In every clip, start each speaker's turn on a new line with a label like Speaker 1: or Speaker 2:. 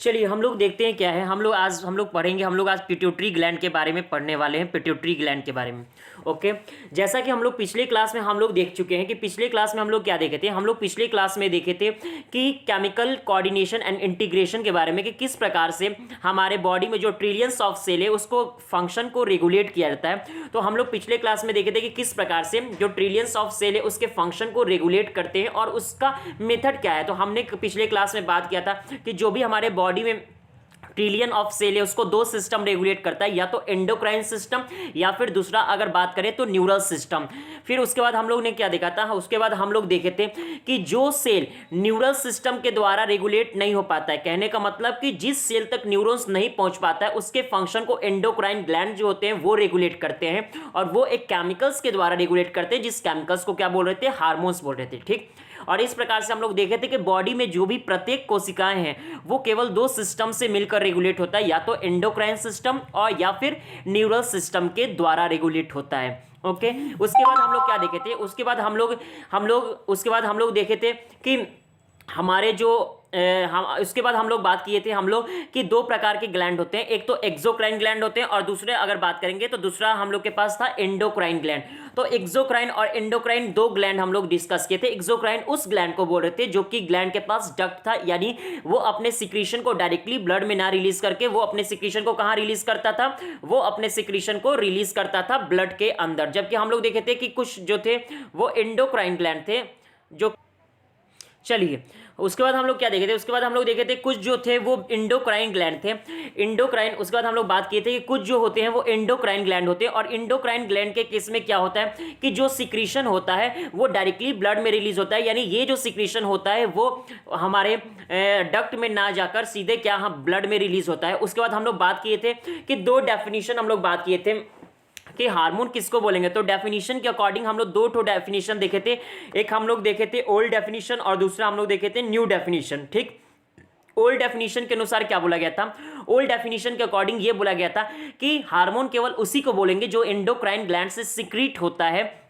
Speaker 1: चलिए हम लोग देखते हैं क्या है। हम लोग पढ़ेंगे, हम लोग आज पिट्यूटरी ग्लैंड के बारे में पढ़ने वाले हैं, पिट्यूटरी ग्लैंड के बारे में। ओके। जैसा कि हम लोग पिछले क्लास में हम लोग देख चुके हैं कि पिछले क्लास में हम लोग क्या देखे थे, हम लोग पिछले क्लास में देखे थे कि केमिकल कोऑर्डिनेशन एंड इंटीग्रेशन के बारे में, कि किस प्रकार से हमारे बॉडी में जो ट्रिलियंस ऑफ सेल है उसको फंक्शन को रेगुलेट किया जाता है। तो हम लोग पिछले क्लास में देखे थे कि किस प्रकार से जो ट्रिलियंस ऑफ सेल है उसके फंक्शन को रेगुलेट करते हैं और उसका मेथड क्या है। तो हमने पिछले क्लास में बात किया था कि जो भी हमारे बॉडी में ट्रिलियन ऑफ सेल है उसको दो सिस्टम रेगुलेट करता है, या तो एंडोक्राइन सिस्टम या फिर दूसरा अगर बात करें तो न्यूरल सिस्टम। फिर उसके बाद हम लोग ने क्या देखा था, उसके बाद हम लोग देखे थे कि जो सेल न्यूरल सिस्टम के द्वारा रेगुलेट नहीं हो पाता है, कहने का मतलब कि जिस सेल तक न्यूरॉन्स नहीं पहुंच पाता है उसके फंक्शन को एंडोक्राइन ग्लैंड जो होते हैं वो रेगुलेट करते हैं, और वो एक केमिकल्स के द्वारा रेगुलेट करते हैं, जिस केमिकल्स को क्या बोल रहे थे, हार्मोन्स बोल रहे थे। ठीक। और इस प्रकार से हम लोग देखे थे कि बॉडी में जो भी प्रत्येक कोशिकाएं हैं वो केवल दो सिस्टम से मिलकर रेगुलेट होता है, या तो एंडोक्राइन सिस्टम और या फिर न्यूरल सिस्टम के द्वारा रेगुलेट होता है। ओके। उसके बाद हम लोग क्या देखे थे, उसके बाद हम लोग देखे थे कि हमारे जो हम उसके बाद हम लोग बात किए थे हम लोग कि दो प्रकार के ग्लैंड होते हैं, एक तो एक्सोक्राइन ग्लैंड होते हैं और दूसरे अगर बात करेंगे तो दूसरा हम लोग के पास था एंडोक्राइन ग्लैंड। तो एक्सोक्राइन और एंडोक्राइन दो ग्लैंड हम लोग डिस्कस किए थे। एक्सोक्राइन उस ग्लैंड को बोल रहे थे जो कि ग्लैंड के पास डक्ट था, यानी वो अपने सिक्रीशन को डायरेक्टली ब्लड में ना रिलीज करके वो अपने सिक्रीशन को कहां रिलीज करता था, वो अपने सिक्रीशन को रिलीज करता था ब्लड के अंदर। जबकि हम लोग देखे थे कि कुछ जो थे वो एंडोक्राइन ग्लैंड थे जो, चलिए उसके बाद हम लोग क्या देखे थे, उसके बाद हम लोग देखे थे कुछ जो थे वो इंडोक्राइन ग्लैंड थे, इंडोक्राइन। उसके बाद हम लोग बात किए थे कि कुछ जो होते हैं वो एंडोक्राइन ग्लैंड होते हैं, और इंडोक्राइन ग्लैंड के केस में क्या होता है कि जो सिक्रीशन होता है वो डायरेक्टली ब्लड में रिलीज होता है, यानी ये जो सिक्रीशन होता है वो हमारे डक्ट में ना जाकर सीधे क्या ब्लड में रिलीज होता है। उसके बाद हम लोग बात किए थे कि दो डेफिनेशन हम लोग बात किए थे कि हार्मोन किसको बोलेंगे। तो डेफिनेशन के अकॉर्डिंग हम लोग दो ठो डेफिनेशन देखे थे, एक हम लोग देखे थे ओल्ड डेफिनेशन और दूसरा हम लोग देखे थे न्यू डेफिनेशन। ठीक। ओल्ड डेफिनेशन के अनुसार क्या बोला गया था, ओल्ड डेफिनेशन के अकॉर्डिंग ये बोला गया था कि हार्मोन केवल उसी को बोलेंगे जो एंडोक्राइन ग्लैंड से सिक्रीट होता है,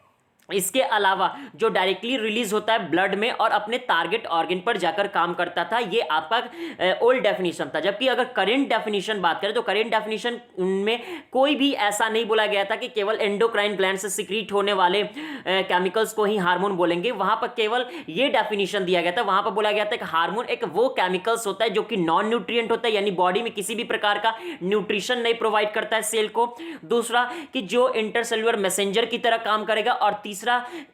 Speaker 1: इसके अलावा जो डायरेक्टली रिलीज होता है ब्लड में और अपने टारगेट ऑर्गन पर जाकर काम करता था। ये आपका ओल्ड डेफिनेशन था। जबकि अगर करेंट डेफिनेशन बात करें तो करेंट डेफिनेशन में कोई भी ऐसा नहीं बोला गया था कि केवल एंडोक्राइन ग्लैंड से सिक्रीट होने वाले केमिकल्स को ही हार्मोन बोलेंगे। वहां पर केवल ये डेफिनेशन दिया गया था, वहां पर बोला गया था कि हार्मोन एक वो केमिकल्स होता है जो कि नॉन न्यूट्रिएंट होता है, यानी बॉडी में किसी भी प्रकार का न्यूट्रिशन नहीं प्रोवाइड करता है सेल को। दूसरा कि जो इंटरसेल्युलर मैसेंजर की तरह काम करेगा, और तीसरा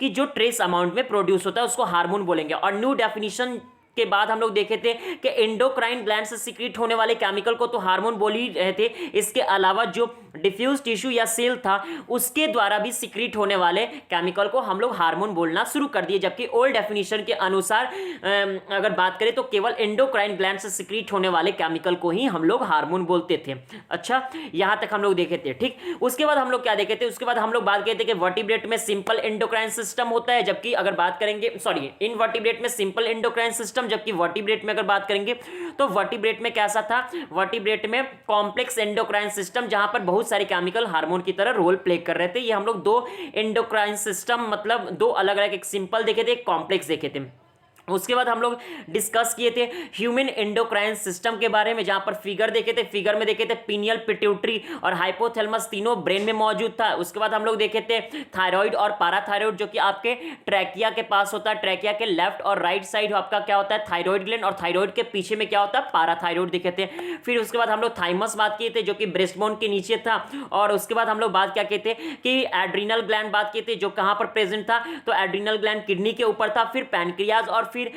Speaker 1: कि जो ट्रेस अमाउंट में प्रोड्यूस होता है उसको हार्मोन बोलेंगे। और न्यू डेफिनेशन के बाद हम लोग देखे थे कि एंडोक्राइन ग्लैंड से सिक्रीट होने वाले केमिकल को तो हार्मोन बोल ही रहे थे, इसके अलावा जो डिफ्यूज टिश्यू या सेल था उसके द्वारा भी सिक्रीट होने वाले केमिकल को हम लोग हार्मोन बोलना शुरू कर दिए। जबकि ओल्ड डेफिनेशन के अनुसार अगर बात करें तो केवल एंडोक्राइन ग्लैंड से सिक्रीट होने वाले केमिकल को ही हम लोग हार्मोन बोलते थे। अच्छा, यहां तक हम लोग देखे थे। ठीक। उसके बाद हम लोग क्या देखे थे, उसके बाद हम लोग बात किए थे कि वर्टिब्रेट में सिंपल एंडोक्राइन सिस्टम होता है, जबकि अगर बात करेंगे इनवर्टिब्रेट में सिंपल एंडोक्राइन सिस्टम, जबकि वर्टिब्रेट में अगर बात करेंगे तो वर्टिब्रेट में कैसा था, वर्टिब्रेट में कॉम्प्लेक्स एंडोक्राइन सिस्टम, जहां पर बहुत सारे केमिकल हार्मोन की तरह रोल प्ले कर रहे थे। ये हम लोग दो एंडोक्राइन सिस्टम मतलब दो अलग अलग, एक सिंपल देखे थे एक कॉम्प्लेक्स देखे थे। उसके बाद हम लोग डिस्कस किए थे ह्यूमन एंडोक्राइन सिस्टम के बारे में, जहां पर फिगर देखे थे, फिगर में देखे थे पीनियल, पिट्यूटरी और हाइपोथैलेमस तीनों ब्रेन में मौजूद था। उसके बाद हम लोग देखे थे थायराइड और पैराथायराइड जो कि आपके ट्रैकिया के पास होता है, ट्रैकिया के लेफ्ट और राइट साइड आपका क्या होता है, थायराइड ग्लैंड, और थायराइड के पीछे में क्या होता है, पैराथायराइड देखे थे। फिर उसके बाद हम लोग थाइमस बात किए थे जो कि ब्रेस्ट बोन के नीचे था, और उसके बाद हम लोग बात क्या किए थे कि एड्रिनल ग्लैंड बात किए थे जो कहां पर प्रेजेंट था, तो एड्रिनल ग्लैंड किडनी के ऊपर था। फिर पैनक्रियाज और फिर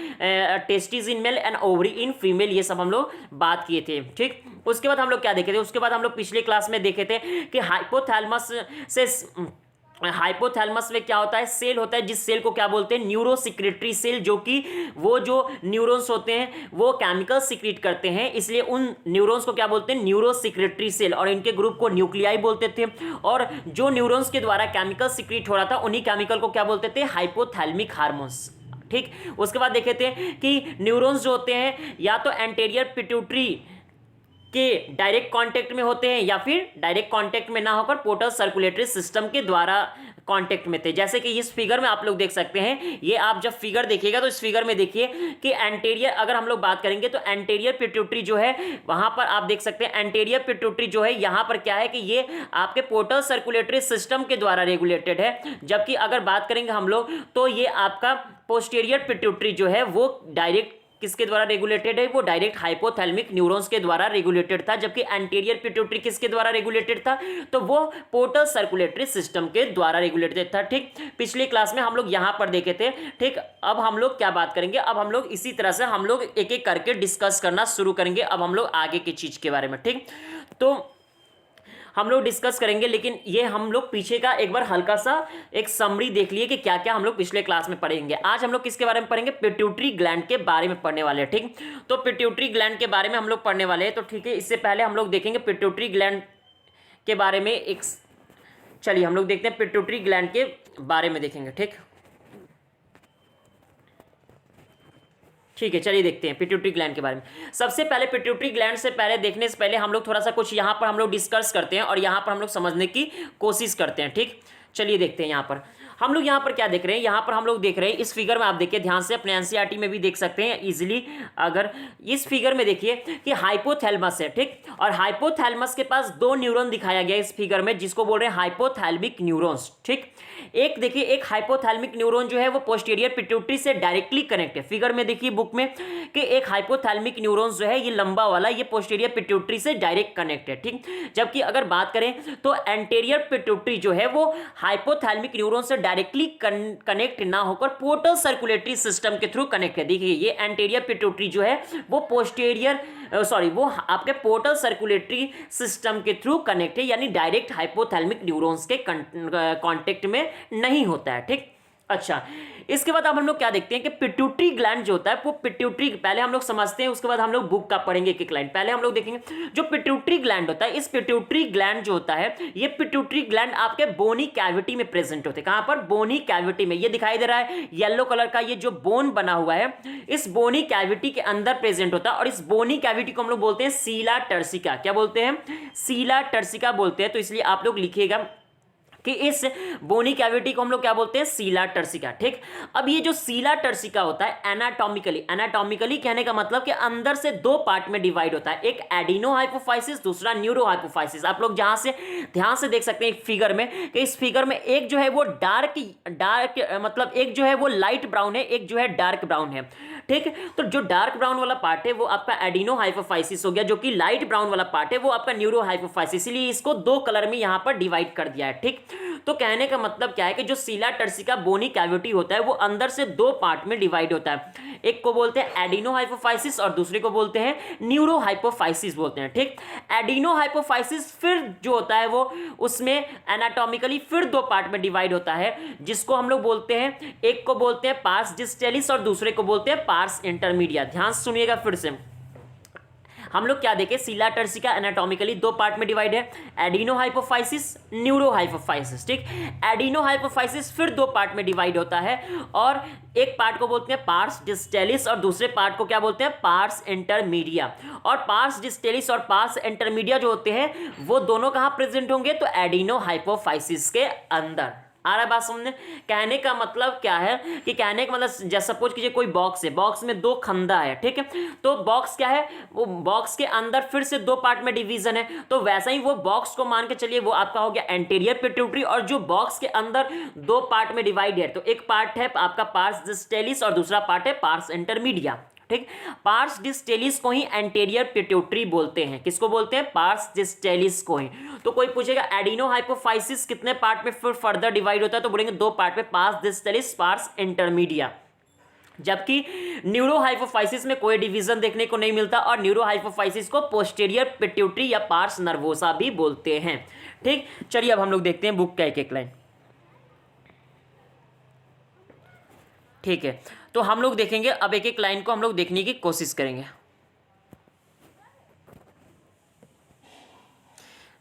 Speaker 1: testis in male and ovary in female, ये सब हम लोग बात किए थे। ठीक। उसके बाद हम लोग क्या देखे थे, उसके बाद हम लोग पिछले क्लास में देखे थे कि हाइपोथैलेमस में क्या होता है, सेल होता है जिस सेल को क्या बोलते हैं, न्यूरोसिक्रेटरी सेल, जो कि वो जो न्यूरॉन्स होते हैं वो केमिकल सिक्रीट करते हैं, इसलिए उन न्यूरॉन्स को क्या बोलते हैं, न्यूरोसिक्रेटरी सेल, और इनके ग्रुप को न्यूक्लियाई बोलते थे। और जो न्यूरॉन्स के द्वारा केमिकल सिक्रीट हो रहा था उन्हीं केमिकल को क्या बोलते थे, हाइपोथैलेमिक हार्मोन्स। ठीक। उसके बाद देखे थे कि न्यूरॉन्स जो होते हैं या तो एंटीरियर पिट्यूटरी किसके डायरेक्ट कांटेक्ट में होते हैं या फिर डायरेक्ट कांटेक्ट में ना होकर पोर्टल सर्कुलेटरी सिस्टम के द्वारा कांटेक्ट में थे। जैसे कि इस फिगर में आप लोग देख सकते हैं, ये आप जब फिगर देखिएगा तो इस फिगर में देखिए कि एंटेरियर, अगर हम लोग बात करेंगे तो एंटेरियर पिट्यूटरी जो है वहां पर आप देख सकते हैं एंटेरियर पिट्यूटरी जो है यहां पर क्या है कि ये आपके पोर्टल सर्कुलेटरी सिस्टम के द्वारा रेगुलेटेड है। जबकि अगर बात करेंगे हम लोग तो ये आपका पोस्टीरियर पिट्यूटरी जो है वो डायरेक्ट किसके द्वारा रेगुलेटेड है, वो डायरेक्ट हाइपोथैलेमिक न्यूरॉन्स के द्वारा रेगुलेटेड था। जबकि एंटीरियर पिट्यूटरी किसके द्वारा रेगुलेटेड था, तो वो पोर्टल सर्कुलेटरी सिस्टम के द्वारा रेगुलेटेड था। ठीक, पिछले क्लास में हम लोग यहां पर देखे थे। ठीक, अब हम लोग क्या बात करेंगे, अब हम लोग इसी तरह से हम लोग एक एक करके डिस्कस करना शुरू करेंगे। अब हम लोग आगे की चीज के बारे में, ठीक, तो हम लोग डिस्कस करेंगे, लेकिन ये हम लोग पीछे का एक बार हल्का सा एक समरी देख लिए कि क्या क्या हम लोग पिछले क्लास में पढ़ेंगे। आज हम लोग किसके बारे में पढ़ेंगे, पिट्यूटरी ग्लैंड के बारे में पढ़ने वाले हैं। ठीक, तो पिट्यूटरी ग्लैंड के बारे में हम लोग पढ़ने वाले हैं। तो ठीक है, इससे पहले हम लोग देखेंगे पिट्यूटरी ग्लैंड के बारे में एक, चलिए हम लोग देखते हैं पिट्यूटरी ग्लैंड के बारे में देखेंगे। ठीक है, चलिए देखते हैं पिट्यूटरी ग्लैंड के बारे में। सबसे पहले पिट्यूटरी ग्लैंड से पहले देखने से पहले हम लोग थोड़ा सा कुछ यहाँ पर हम लोग डिस्कस करते हैं और यहाँ पर हम लोग समझने की कोशिश करते हैं। ठीक, चलिए देखते हैं यहाँ पर हम लोग यहाँ पर क्या देख रहे हैं। यहाँ पर हम लोग देख रहे हैं इस फिगर में, आप देखिए ध्यान से, अपने एनसीईआरटी में भी देख सकते हैं इजीली। अगर इस फिगर में देखिए कि हाइपोथैलेमस है, ठीक, और हाइपोथैलेमस के पास दो न्यूरॉन दिखाया गया इस फिगर में, जिसको बोल रहे हैं हाइपोथैलेमिक न्यूरॉन्स। ठीक, एक देखिए एक हाइपोथैलेमिक न्यूरॉन जो है वो पोस्टीरियर पिट्यूटरी से डायरेक्टली कनेक्ट है। फिगर में देखिए बुक में कि एक हाइपोथैलेमिक न्यूरॉन जो है ये लंबा वाला, ये पोस्टीरियर पिट्यूटरी से डायरेक्ट कनेक्ट है। ठीक, जबकि अगर बात करें तो एंटीरियर पिट्यूटरी जो है वो हाइपोथैलेमिक न्यूरॉन से डायरेक्टली कनेक्ट ना होकर पोर्टल सर्कुलेटरी सिस्टम के थ्रू कनेक्ट है। देखिए ये एंटीरियर पिट्यूटरी जो है वो पोस्टीरियर वो आपके पोर्टल सर्कुलेटरी सिस्टम के थ्रू कनेक्ट है, यानी डायरेक्ट हाइपोथैलेमिक न्यूरॉन्स के कांटेक्ट में नहीं होता है। ठीक, अच्छा, इसके बाद अब हम लोग क्या देखते हैं कि पिट्यूटरी ग्लैंड जो होता है वो पिट्यूटरी, पहले हम लोग समझते हैं, उसके बाद हम लोग बुक का पढ़ेंगे एक एक लाइन। पहले हम लोग देखेंगे जो पिट्यूटरी ग्लैंड होता है, इस पिट्यूटरी ग्लैंड जो होता है, ये पिट्यूटरी ग्लैंड आपके बोनी कैविटी में प्रेजेंट होते हैं। कहां पर, बोनी कैविटी में। ये दिखाई दे रहा है येलो कलर का, ये जो बोन बना हुआ है इस बोनी कैविटी के अंदर प्रेजेंट होता है। और इस बोनी कैविटी को हम लोग बोलते हैं सीला टर्सिका। क्या बोलते हैं, सीला टर्सिका बोलते हैं। तो इसलिए आप लोग लिखिएगा कि इस बोनी कैविटी को हम लोग क्या बोलते हैं, सीला टर्सिका। ठीक, अब ये जो सीला टर्सिका होता है एनाटॉमिकली कहने का मतलब कि अंदर से दो पार्ट में डिवाइड होता है, एक एडिनो हाइपोफाइसिस, दूसरा न्यूरो हाइपोफाइसिस। आप लोग जहां से ध्यान से देख सकते हैं फिगर में कि इस फिगर में एक जो है वो डार्क मतलब एक जो है वो लाइट ब्राउन है, एक जो है डार्क ब्राउन है। ठीक, तो जो डार्क ब्राउन वाला पार्ट है वो आपका एडिनो हाइपोफाइसिस हो गया, जो कि लाइट ब्राउन वाला पार्ट है वो आपका न्यूरो हाइपोफाइसिस। इसलिए इसको दो कलर में यहां पर डिवाइड कर दिया है। ठीक, तो कहने का मतलब क्या है कि जो सीला टर्सिका बोनी कैविटी होता है वो अंदर से दो पार्ट में डिवाइड होता है, एक को बोलते हैं एडिनो हाइपोफाइसिस और दूसरे को बोलते हैं न्यूरो हाइपोफाइसिस बोलते हैं। ठीक, एडिनो हाइपोफाइसिस फिर जो होता है वो उसमें एनाटॉमिकली फिर दो पार्ट में डिवाइड होता है, जिसको हम लोग बोलते हैं, एक को बोलते हैं पार्स डिस्टेलिस और दूसरे को बोलते हैं पार्स इंटरमीडिया। ध्यान सुनिएगा फिर से, हम लोग क्या देखें, सीला टर्सिका एनाटॉमिकली दो पार्ट में डिवाइड है, एडिनो हाइपोफाइसिस, न्यूरो हाइपोफाइसिस। ठीक, एडिनो हाइपोफाइसिस फिर दो पार्ट में डिवाइड होता है और एक पार्ट को बोलते हैं पार्स डिस्टेलिस और दूसरे पार्ट को क्या बोलते हैं, पार्स इंटरमीडिया। और पार्स डिस्टेलिस और पार्स इंटरमीडिया जो होते हैं वो दोनों कहां प्रेजेंट होंगे, तो एडिनो हाइपोफाइसिस के अंदर। आ रहा है बात समझने, कहने का मतलब क्या है कि कहने का मतलब जैसे सपोज कीजिए कोई बॉक्स है, बॉक्स में दो खंदा है। ठीक है, तो बॉक्स क्या है, वो बॉक्स के अंदर फिर से दो पार्ट में डिवीजन है, तो वैसा ही वो बॉक्स को मान के चलिए वो आपका हो गया एंटीरियर पिट्यूटरी, और जो बॉक्स के अंदर दो पार्ट में डिवाइड है, तो एक पार्ट है आपका पार्स डिस्टेलिस और दूसरा पार्ट है पार्स इंटरमीडिया। ठीक, पार्स डिस्टेलिस को ही एंटीरियर पिट्यूटरी बोलते हैं। किसको बोलते हैं, पार्स डिस्टेलिस को ही। तो कोई पूछेगा एडिनो हाइपोफाइसिस कितने पार्ट में फिर फर्दर डिवाइड होता है, तो बोलेंगे दो पार्ट में, पार्स डिस्टेलिस, पार्स इंटरमीडिया। जबकि न्यूरो हाइपोफाइसिस में कोई डिवीजन देखने को नहीं मिलता और न्यूरो हाइपोफाइसिस को पोस्टीरियर पिट्यूटरी या पार्स नर्वोसा भी बोलते हैं। ठीक, चलिए अब हम लोग देखते हैं बुक का एक एक लाइन। ठीक है, तो हम लोग देखेंगे अब एक एक लाइन को हम लोग देखने की कोशिश करेंगे।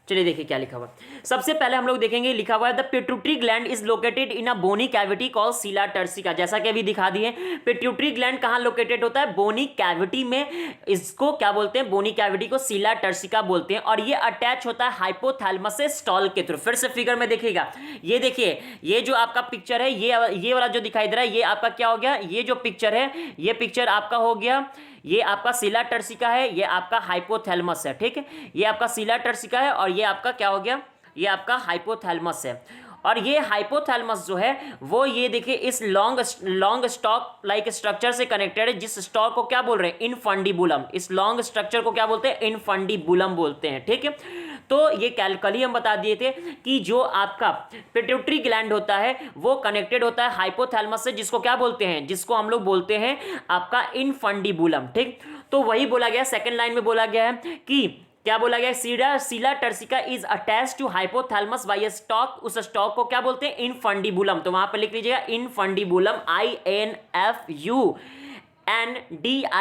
Speaker 1: चलिए देखिए क्या लिखा हुआ है। सबसे पहले हम लोग देखेंगे, लिखा हुआ है the pituitary gland is located in a bony cavity called sella turcica. जैसा कि अभी दिखा दिए, पिट्यूटरी ग्लैंड कहाँ लोकेटेड होता है? बोनी कैविटी में। इसको क्या बोलते हैं? बोनी कैविटी को सीला टर्सिका बोलते हैं। और ये अटैच होता है हाइपोथैलेमस से स्टॉल के थ्रू। फिर से फिगर में देखिएगा, ये देखिए, ये जो आपका पिक्चर है, ये वाला जो दिखाई दे रहा है, ये आपका क्या हो गया? ये जो पिक्चर है, ये पिक्चर आपका हो गया, ये आपका सीला टर्सिका है, ये आपका हाइपोथैलेमस है। ठीक है, ये आपका सीला टर्सिका है और ये आपका क्या हो गया? ये आपका हाइपोथैलेमस है। और ये हाइपोथैलेमस जो है वो ये देखिए इस लॉन्ग स्टॉक लाइक स्ट्रक्चर से कनेक्टेड है, जिस स्टॉक को क्या बोल रहे हैं? इनफंडिबुलम। इस लॉन्ग स्ट्रक्चर को क्या बोलते हैं? इनफंडिबुलम बोलते हैं। ठीक है, तो ये कल ही हम बता दिए थे कि जो आपका पिट्यूटरी ग्लैंड होता है वो कनेक्टेड होता है हाइपोथैलेमस से, जिसको क्या बोलते हैं? जिसको हम लोग बोलते हैं आपका इनफंडिबुलम। ठीक, तो वही बोला गया, सेकंड लाइन में बोला गया है कि क्या बोला गया? Sella turcica is attach to hypothalamus by a stalk. उस स्टॉक को क्या बोलते हैं? इनफंडिबुलम। तो वहां पर लिख लीजिएगा इनफंडिबुलम,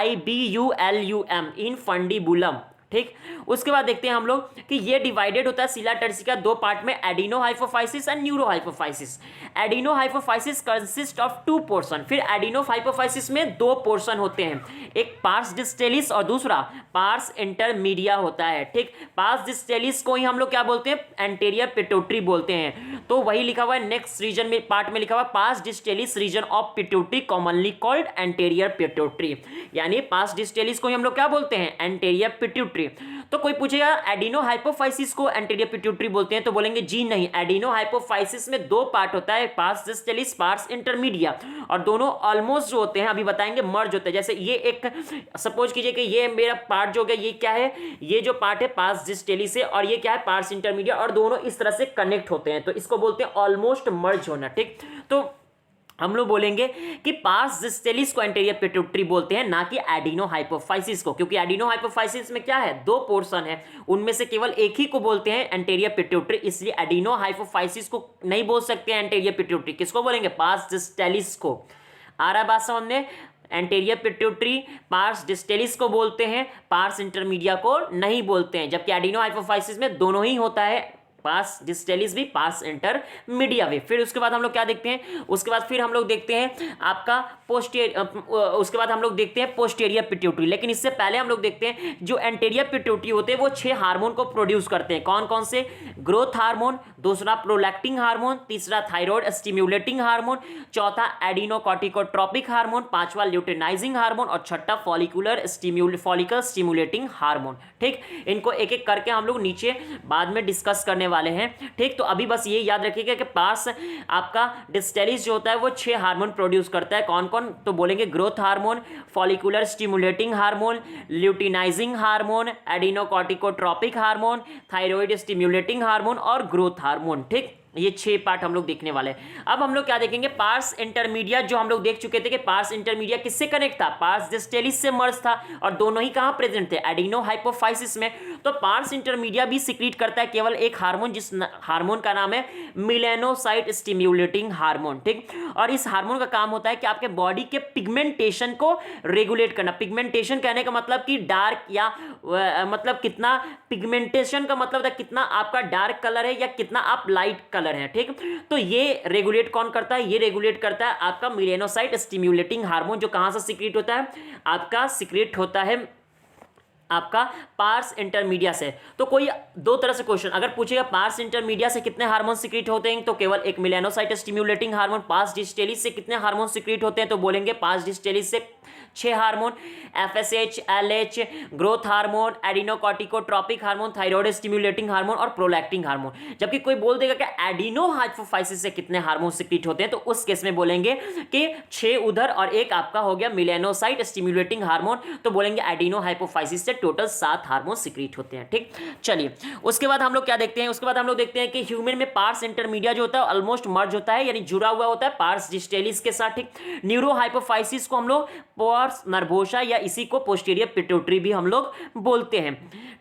Speaker 1: INFUNDIBULUM, इनफंडिबुलम। ठीक, उसके बाद देखते हैं हम लोग कि ये डिवाइडेड होता है सीला टर्सिका दो पार्ट में, adenohypophysis and neurohypophysis. Adenohypophysis consist of 2 portion. फिर एडिनोहाइपोफाइसिस में 2 पोर्शन होते हैं, एक पार्स डिस्टेलिस और दूसरा पार्स इंटरमीडिया होता है। ठीक, पार्स डिस्टेलिस को ही हम लोग क्या बोलते हैं? एंटीरियर पिट्यूटरी बोलते हैं। तो वही लिखा हुआ है नेक्स्ट रीजन में, पार्ट में लिखा हुआ pars distalis region of pituitary commonly called anterior pituitary. यानी पार्स डिस्टेलिस को ही हम लोग क्या बोलते हैं? Anterior pituitary. तो कोई पूछेगा एडिनोहाइपोफाइसिस को एंटीरियर पिट्यूटरी बोलते हैं, तो बोलेंगे जी नहीं, एडिनोहाइपोफाइसिस में 2 पार्ट होता है, पार्स डिस्टेलिस, पार्स इंटरमीडिया, और दोनों ऑलमोस्ट जो होते हैं अभी बताएंगे मर्ज होते हैं। जैसे ये एक सपोज कीजिए कि ये मेरा पार्ट जो हो गया, ये क्या है? ये जो पार्ट है पार्स डिस्टेलिस से, और ये क्या है? पार्स इंटरमीडिया, और दोनों इस तरह से कनेक्ट होते हैं, तो इसको बोलते हैं ऑलमोस्ट मर्ज होना। ठीक, तो हम लोग बोलेंगे कि पार्स डिस्टेलिस को एंटीरियर पिट्यूटरी बोलते हैं, ना कि एडिनोहाइपोफाइसिस को, क्योंकि एडिनोहाइपोफाइसिस में क्या है? 2 पोर्शन है, उनमें से केवल एक ही को बोलते हैं एंटीरियर पिट्यूटरी, इसलिए एडिनोहाइपोफाइसिस को नहीं बोल सकते हैं एंटीरियर पिट्यूटरी। किसको बोलेंगे? पार्स डिस्टेलिस को। आ रहा है बात समझ में? एंटीरियर पिट्यूटरी पार्स डिस्टेलिस को बोलते हैं, पार्स इंटरमीडिया को नहीं बोलते हैं, जबकि एडिनोहाइपोफाइसिस में दोनों ही होता है, पार्स डिस्टेलिस भी, पार्स इंटरमीडिया भी। फिर उसके बाद हम लोग क्या देखते हैं? उसके बाद फिर हम लोग देखते हैं आपका उसके बाद हम लोग देखते हैं पोस्टीरियर पिट्यूटरी। लेकिन इससे पहले हम लोग देखते हैं जो एंटीरियर पिट्यूटरी होते हैं वो 6 हार्मोन को प्रोड्यूस करते हैं। कौन कौन से? ग्रोथ हार्मोन, दूसरा प्रोलैक्टिन हार्मोन, तीसरा थायराइड स्टिम्युलेटिंग हार्मोन, चौथा एडिनोकॉर्टिकोट्रोपिक हार्मोन, पांचवा ल्यूटेनाइजिंग हार्मोन और छठा फॉलिकल स्टिम्युलेटिंग हार्मोन। ठीक, इनको एक एक करके हम लोग नीचे बाद में डिस्कस करने वाले हैं। ठीक, तो अभी बस ये याद रखिएगा कि पार्स आपका डिस्टेलिस जो होता है वो 6 हार्मोन प्रोड्यूस करता है। कौन कौन? तो बोलेंगे growth hormone, follicular stimulating hormone, luteinizing hormone, adenocorticotropic hormone, thyroid stimulating hormone और ग्रोथ हार्मोन। ठीक, ये 6 पार्ट हम लोग देखने वाले हैं। अब हम लोग क्या देखेंगे? पार्स इंटरमीडिया जो हम लोग देख चुके थे कि पार्स इंटरमीडिया किससे कनेक्ट था? पार्स डिस्टेलिस से मर्ज था, और दोनों ही कहां प्रेजेंट थे? एडिनोहाइपोफाइसिस में। तो पार्स इंटरमीडिया भी सिक्रीट करता है केवल एक हार्मोन, जिस हार्मोन का नाम है मेलानोसाइट स्टिम्युलेटिंग हार्मोन। ठीक, और इस हार्मोन का काम होता है कि आपके बॉडी के पिगमेंटेशन को रेगुलेट करना। पिगमेंटेशन कहने का मतलब कि डार्क या मतलब कितना पिगमेंटेशन का मतलब है कितना आपका डार्क कलर है या कितना आप लाइट कलर है। ठीक, तो ये रेगुलेट कौन करता है? ये रेगुलेट करता है आपका मेलानोसाइट स्टिम्युलेटिंग हार्मोन, जो कहां से सीक्रेट होता है? आपका सीक्रेट होता है आपका पार्स इंटरमीडिया से। तो कोई 2 तरह से क्वेश्चन अगर पूछेगा पार्स इंटरमीडिया से कितने हार्मोन सीक्रेट होते हैं, तो केवल एक melanocyte stimulating hormone. Pars distalis से कितने हार्मोन सीक्रेट होते हैं, तो बोलेंगे पार्स डिस्टेलिस से 6 hormone, FSH, LH, growth hormone, adenocorticotropic hormone, thyroid stimulating hormone और प्रोलैक्टिन हार्मोन। जबकि कोई बोल देगा कि एडिनोहाइपोफाइसिस से कितने हार्मोन सीक्रेट होते हैं, तो उस केस में बोलेंगे कि 6 उधर और एक आपका हो गया मेलानोसाइट स्टिम्युलेटिंग हार्मोन, तो बोलेंगे एडिनोहाइपोफाइसिस से टोटल 7 हार्मोन सीक्रेट होते हैं। ठीक, चलिए उसके बाद हम लोग क्या देखते हैं? उसके बाद हम लोग देखते हैं कि ह्यूमन में पार्स इंटरमीडिया जो होता है ऑलमोस्ट मर्ज होता है, यानी जुड़ा हुआ होता है पार्स डिस्टेलिस के साथ। ठीक, न्यूरोहाइपोफाइसिस को हम लोग पार्स नर्वोसा या इसी को पोस्टीरियर पिट्यूटरी भी हम लोग बोलते हैं।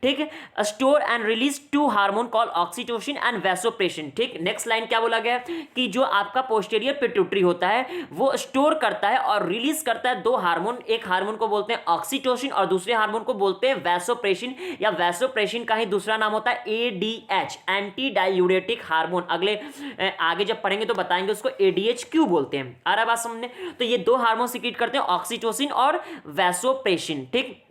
Speaker 1: ठीक, store and release 2 hormone call oxytocin and vasopressin. ठीक, नेक्स्ट लाइन क्या बोला गया कि जो आपका पोस्टीरियर पिट्यूटरी होता है वो स्टोर करता है और रिलीज करता है 2 हार्मोन। एक हार्मोन को बोलते हैं ऑक्सीटोसिन और दूसरे हार्मोन को बोलते हैं बोलते हैं वैसोप्रेसिन, या वैसोप्रेसिन का ही दूसरा नाम होता है एडीएच, एंटी डायूरेटिक हार्मोन। आगे जब पढ़ेंगे तो बताएंगे उसको एडीएच क्यों बोलते हैं। आ रहा बात समझने? तो ये दो हार्मोन सीक्रेट करते हैं, ऑक्सीटोसिन और वैसोप्रेसिन। ठीक,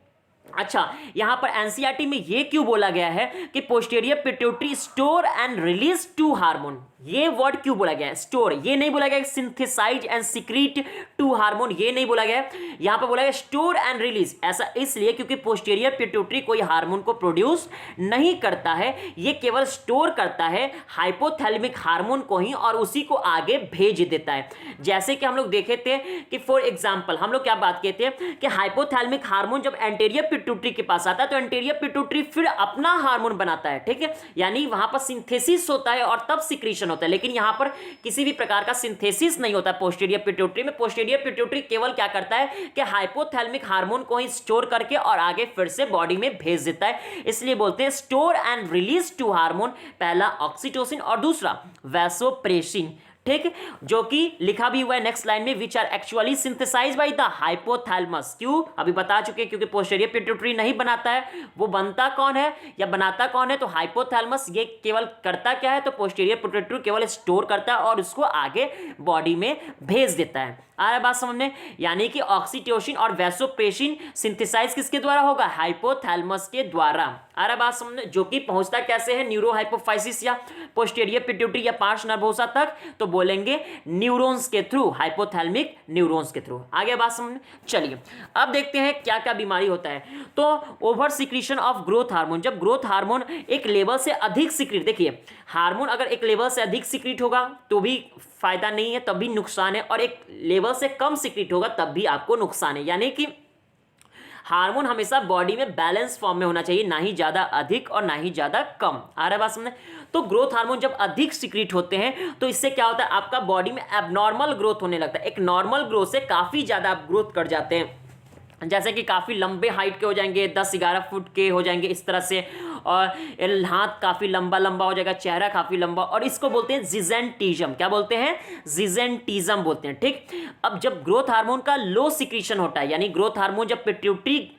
Speaker 1: अच्छा, यहां पर एनसीईआरटी में ये क्यों बोला गया है कि posterior pituitary store and release two hormone, ये वर्ड क्यों बोला गया है? स्टोर, ये नहीं बोला गया synthesize and secrete two hormone, ये नहीं बोला गया, यहां पर बोला गया स्टोर एंड रिलीज। ऐसा इसलिए क्योंकि पोस्टीरियर पिट्यूटरी कोई हार्मोन को प्रोड्यूस नहीं करता है, ये केवल स्टोर करता है हाइपोथैलेमिक हार्मोन को ही और उसी को आगे भेज देता है। जैसे कि हम लोग देखे थे कि फॉर एग्जाम्पल हम लोग क्या बात कहते हैं कि हाइपोथैलेमिक हार्मोन जब एंटीरियर पिट्यूटरी के पास आता है तो एंटीरियर पिट्यूटरी फिर अपना हार्मोन बनाता है। ठीक है, यानी वहां पर सिंथेसिस होता है और तब सिक्रीशन होता है, लेकिन यहां पर किसी भी प्रकार का सिंथेसिस नहीं होता पोस्टीरियर पिट्यूटरी में। पोस्टीरियर पिट्यूटरी केवल क्या करता है कि हाइपोथैलेमिक हार्मोन को ही स्टोर करके और आगे फिर से बॉडी में भेज देता है, इसलिए बोलते हैं store and release two hormone. पहला ऑक्सीटोसिन और दूसरा वैसोप्रेसिन। ठीक, जो कि लिखा भी हुआ है नेक्स्ट लाइन में, which are actually synthesized by the hypothalamus. क्यों? अभी बता चुके हैं, क्योंकि पोस्टीरियर पिट्यूटरी नहीं बनाता है, वो बनता कौन है या बनाता कौन है? तो हाइपोथैलेमस। ये केवल करता क्या है? तो पोस्टीरियर पिट्यूटरी केवल स्टोर करता है और उसको आगे बॉडी में भेज देता है। आ रहा बात समझ में? यानी कि ऑक्सीटोसिन और वैसोप्रेसिन सिंथेसाइज किसके द्वारा होगा? हाइपोथैलेमस के द्वारा। आ रहा बात समझ में? जो कि पहुंचता कैसे है? न्यूरो हाइपोफाइसिस या पोस्टीरियर पिट्यूटरी या पार्श्व नर्वोसा तक, तो बोलेंगे न्यूरॉन्स के थ्रू, हाइपोथैलेमिक न्यूरॉन्स के थ्रू। आगे बात समझ में? चलिए अब देखते हैं क्या क्या बीमारी होता है। तो over secretion of growth hormone, जब ग्रोथ हार्मोन एक लेवल से अधिक सिक्रीट, देखिए हार्मोन अगर एक लेवल से अधिक सिक्रीट होगा तो भी फायदा नहीं है, तब भी नुकसान है, और एक लेवल से कम सिक्रीट होगा तब भी आपको नुकसान है। यानी कि हार्मोन हमेशा बॉडी में बैलेंस फॉर्म में होना चाहिए, ना ही ज्यादा अधिक और ना ही ज्यादा कम। आ रहा है बात समझ? तो ग्रोथ हार्मोन जब अधिक सिक्रीट होते हैं तो इससे क्या होता है? आपका बॉडी में एबनॉर्मल ग्रोथ होने लगता है। एक नॉर्मल ग्रोथ से काफी ज्यादा आप ग्रोथ कर जाते हैं, जैसे कि काफ़ी लंबे हाइट के हो जाएंगे, 10-11 फुट के हो जाएंगे इस तरह से, और हाथ काफ़ी लंबा लंबा हो जाएगा, चेहरा काफ़ी लंबा, और इसको बोलते हैं जिजेंटिज्म। क्या बोलते हैं? जिजेंटिज्म बोलते हैं। ठीक, अब जब ग्रोथ हार्मोन का लो सिक्रीशन होता है, यानी ग्रोथ हार्मोन जब पिट्यूटरी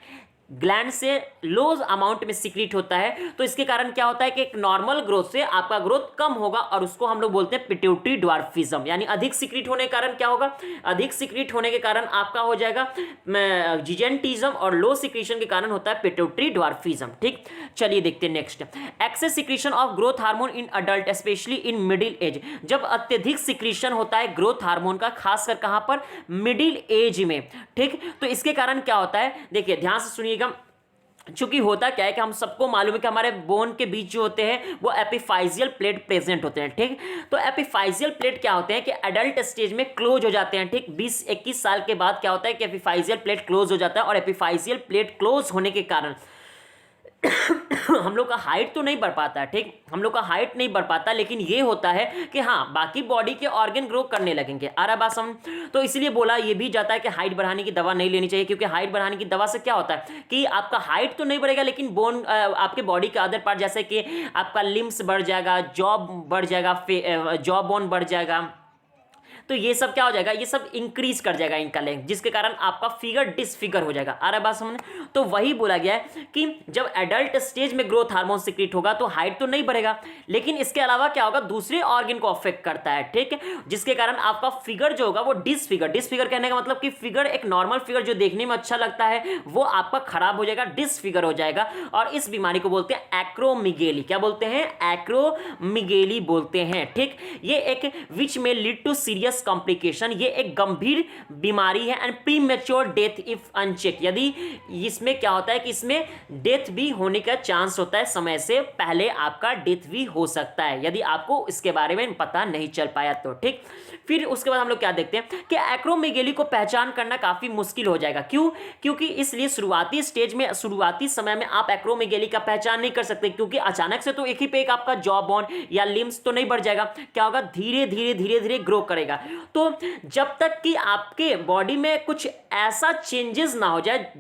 Speaker 1: ग्लैंड से लो अमाउंट में सिक्रीट होता है तो इसके कारण क्या होता है कि एक नॉर्मल ग्रोथ से आपका ग्रोथ कम होगा, और उसको हम लोग बोलते हैं पिट्यूटरी ड्वार्फिज्म। यानी अधिक सिक्रीट होने के कारण क्या होगा? अधिक सिक्रीट होने के कारण आपका हो जाएगा जिजेंटिज्म, और लो सिक्रीशन के कारण होता है पिट्यूटरी ड्वार्फिज्म। ठीक, चलिए देखते हैं next. Excess secretion of growth hormone in adult specially in middle age, जब अत्यधिक सिक्रीशन होता है ग्रोथ हार्मोन का, खासकर कहां पर? मिडिल एज में। ठीक, तो इसके कारण क्या होता है? देखिए ध्यान से सुनिए। चूंकि होता क्या है कि हम सबको मालूम है कि हमारे बोन के बीच जो होते हैं वो एपिफाइजियल प्लेट प्रेजेंट होते हैं। ठीक, तो एपिफाइजियल प्लेट क्या होते हैं कि एडल्ट स्टेज में क्लोज हो जाते हैं। ठीक, 20-21 साल के बाद क्या होता है कि एपिफाइजियल प्लेट क्लोज हो जाता है, और एपिफाइजियल प्लेट क्लोज होने के कारण हम लोग का हाइट तो नहीं बढ़ पाता है। ठीक, हम लोग का हाइट नहीं बढ़ पाता, लेकिन ये होता है कि हाँ बाकी बॉडी के ऑर्गन ग्रो करने लगेंगे। आ रहा बात समझ? तो इसलिए बोला ये भी जाता है कि हाइट बढ़ाने की दवा नहीं लेनी चाहिए, क्योंकि हाइट बढ़ाने की दवा से क्या होता है कि आपका हाइट तो नहीं बढ़ेगा, लेकिन बोन आपके बॉडी का अदर पार्ट, जैसे कि आपका लिम्स बढ़ जाएगा, जॉ बढ़ जाएगा, जॉ बोन बढ़ जाएगा, तो ये सब क्या हो जाएगा? ये सब इंक्रीज कर जाएगा इनका लेंथ, जिसके कारण आपका फिगर डिसफिगर हो जाएगा। आ रहा बात समझ? तो वही बोला गया है कि जब एडल्ट स्टेज में ग्रोथ हार्मोन सिक्रीट होगा तो हाइट तो नहीं बढ़ेगा, लेकिन इसके अलावा क्या होगा? दूसरे ऑर्गन को अफेक्ट करता है। ठीक है, जिसके कारण आपका फिगर जो होगा वो डिसफिगर कहने का मतलब कि फिगर, एक नॉर्मल फिगर जो देखने में अच्छा लगता है वो आपका खराब हो जाएगा, डिसफिगर हो जाएगा, और इस बीमारी को बोलते हैं एक्रोमिगेली। क्या बोलते हैं? एक्रोमिगेली बोलते हैं। ठीक, ये एक विच में लीड टू सीरियस कॉम्प्लिकेशन, ये एक गंभीर बीमारी है, and premature death if uncheck. यदि इसमें क्या होता है कि इसमें डेथ भी होने का चांस होता है, समय से पहले आपका डेथ भी हो सकता है यदि आपको इसके बारे में पता नहीं चल पाया तो। ठीक, फिर उसके बाद हम लोग क्या देखते हैं कि एक्रोमेगेली को पहचान करना काफी मुश्किल हो जाएगा। क्यों? क्योंकि इसलिए शुरुआती स्टेज में, शुरुआती समय में आप एक्रोमेगेली का पहचान नहीं कर सकते, क्योंकि अचानक से तो एक ही पे एक आपका जॉ बोन या लिम्स तो नहीं बढ़ जाएगा। क्या होगा? धीरे धीरे ग्रो करेगा। तो जब तक कि आपके बॉडी में कुछ ऐसा चेंजेस ना हो जाए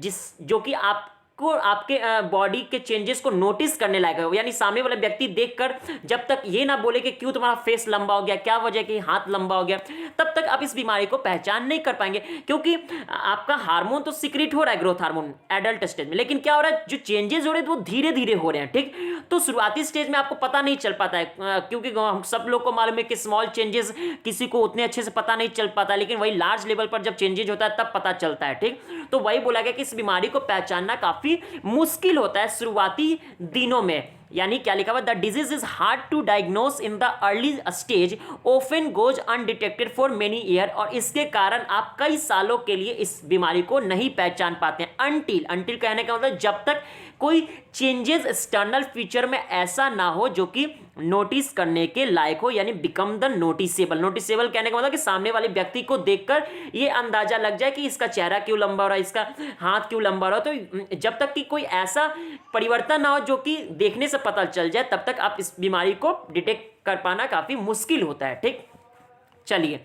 Speaker 1: जो कि आप को आपके बॉडी के चेंजेस को नोटिस करने लायक है, यानी सामने वाला व्यक्ति देखकर जब तक ये ना बोले कि क्यों तुम्हारा फेस लंबा हो गया, क्या वजह कि हाथ लंबा हो गया, तब तक आप इस बीमारी को पहचान नहीं कर पाएंगे, क्योंकि आपका हार्मोन तो सीक्रेट हो रहा है, ग्रोथ हार्मोन एडल्ट स्टेज में, लेकिन क्या हो रहा है, जो चेंजेस हो रहे हैं वो धीरे धीरे हो रहे हैं। ठीक, तो शुरुआती स्टेज में आपको पता नहीं चल पाता है, क्योंकि हम सब लोग को मालूम है कि स्मॉल चेंजेस किसी को उतने अच्छे से पता नहीं चल पाता, लेकिन वही लार्ज लेवल पर जब चेंजेस होता है तब पता चलता है। ठीक, तो वही बोला गया कि इस बीमारी को पहचानना काफी मुश्किल होता है शुरुआती दिनों में, यानी क्या लिखा हुआ, the disease is hard to diagnose in the early stage, often goes undetected for many year, और इसके कारण आप कई सालों के लिए इस बीमारी को नहीं पहचान पाते हैं। अनटिल कहने का मतलब जब तक कोई चेंजेस एक्सटर्नल फीचर में ऐसा ना हो जो कि नोटिस करने के लायक हो, यानी बिकम द नोटिसेबल। नोटिसेबल कहने का मतलब कि सामने वाले व्यक्ति को देखकर ये अंदाजा लग जाए कि इसका चेहरा क्यों लंबा हो रहा है, इसका हाथ क्यों लंबा हो रहा है। तो जब तक कि कोई ऐसा परिवर्तन ना हो जो कि देखने से पता चल जाए, तब तक आप इस बीमारी को डिटेक्ट कर पाना काफी मुश्किल होता है। ठीक, चलिए,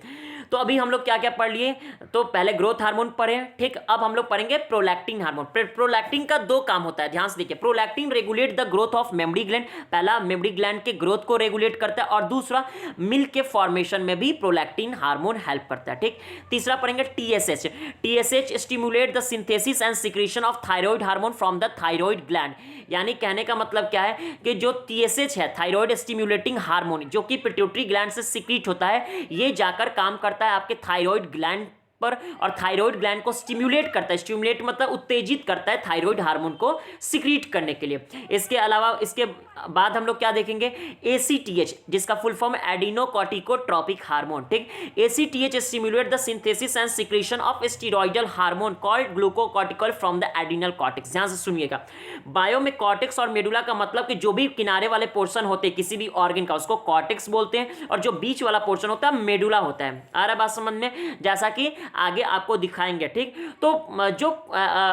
Speaker 1: तो अभी हम लोग क्या क्या पढ़ लिए, तो पहले ग्रोथ हार्मोन पढ़े। ठीक, अब हम लोग पढ़ेंगे प्रोलैक्टिन हार्मोन। प्रोलैक्टिन का दो काम होता है, ध्यान से देखिए। Prolactin regulate the growth of mammary gland, पहला मेमरी ग्लैंड के ग्रोथ को रेगुलेट करता है, और दूसरा मिल्क के फॉर्मेशन में भी प्रोलैक्टिन हार्मोन हेल्प करता है। ठीक, तीसरा पढ़ेंगे TSH. TSH stimulate the synthesis and secretion of thyroid hormone from the thyroid gland, यानी कहने का मतलब क्या है कि जो टीएसएच है, थायराइड स्टिमुलेटिंग हार्मोन, जो कि पिट्यूटरी ग्लैंड से सिक्रीट होता है, ये जाकर काम करता है आपके थायराइड ग्लैंड पर, और थायराइड ग्लैंड को स्टिमुलेट करता है। स्टिमुलेट मतलब उत्तेजित करता है थायराइड हार्मोन को सिक्रीट करने के लिए। इसके अलावा इसके बाद हम लोग क्या देखेंगे, एसीटीएच, जिसका फुल फॉर्म एडिनोकॉर्टिकोट्रोपिक हार्मोन। ठीक, ACTH stimulate the synthesis and secretion of steroidal hormone called glucocorticoid from the adrenal cortex. ध्यान से सुनिएगा, बायो में कॉर्टेक्स और मेडुला का मतलब कि जो भी किनारे वाले पोर्शन होते हैं किसी भी ऑर्गन का, उसको कॉर्टेक्स बोलते हैं, और जो बीच वाला पोर्शन होता है मेडुला होता है। आ रहा है बात समझ में, जैसा कि आगे आपको दिखाएंगे। ठीक, तो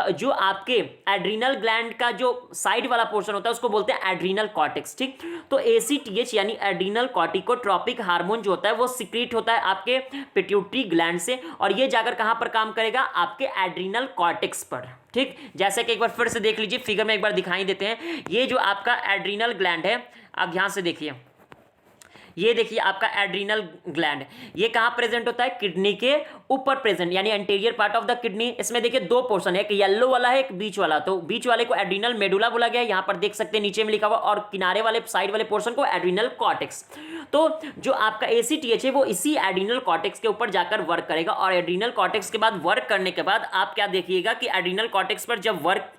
Speaker 1: जो आपके एड्रिनल ग्लैंड का जो साइड वाला पोर्शन होता है उसको बोलते हैं एड्रिनल कॉर्टेक्स। ठीक, तो एसीटीएच यानी एड्रिनल कॉर्टिकोट्रोपिक हार्मोन जो होता है वो सिक्रीट होता है आपके पिट्यूटरी ग्लैंड से, और ये जाकर कहां पर काम करेगा, आपके एड्रिनल कॉर्टेक्स पर। ठीक, जैसे कि एक बार फिर से देख लीजिए, फिगर में एक बार दिखाई देते हैं। ये जो आपका एड्रिनल ग्लैंड है, आप ध्यान से देखिए, ये देखिए आपका एड्रिनल ग्लैंड, ये कहाँ प्रेजेंट होता है, किडनी के ऊपर प्रेजेंट, यानी anterior part of the kidney. इसमें देखिए दो पोर्शन है, एक येलो वाला है, एक बीच वाला। तो बीच वाले को एड्रिनल मेडुला बोला गया है, यहाँ पर देख सकते हैं नीचे में लिखा हुआ, और किनारे वाले साइड वाले पोर्शन को एड्रिनल कॉर्टेक्स। तो जो आपका एसीटीएच है वो इसी एड्रिनल कॉर्टेक्स के ऊपर जाकर वर्क करेगा, और एड्रिनल कॉर्टेक्स के बाद वर्क करने के बाद आप क्या देखिएगा कि एड्रिनल कॉर्टेक्स पर जब वर्क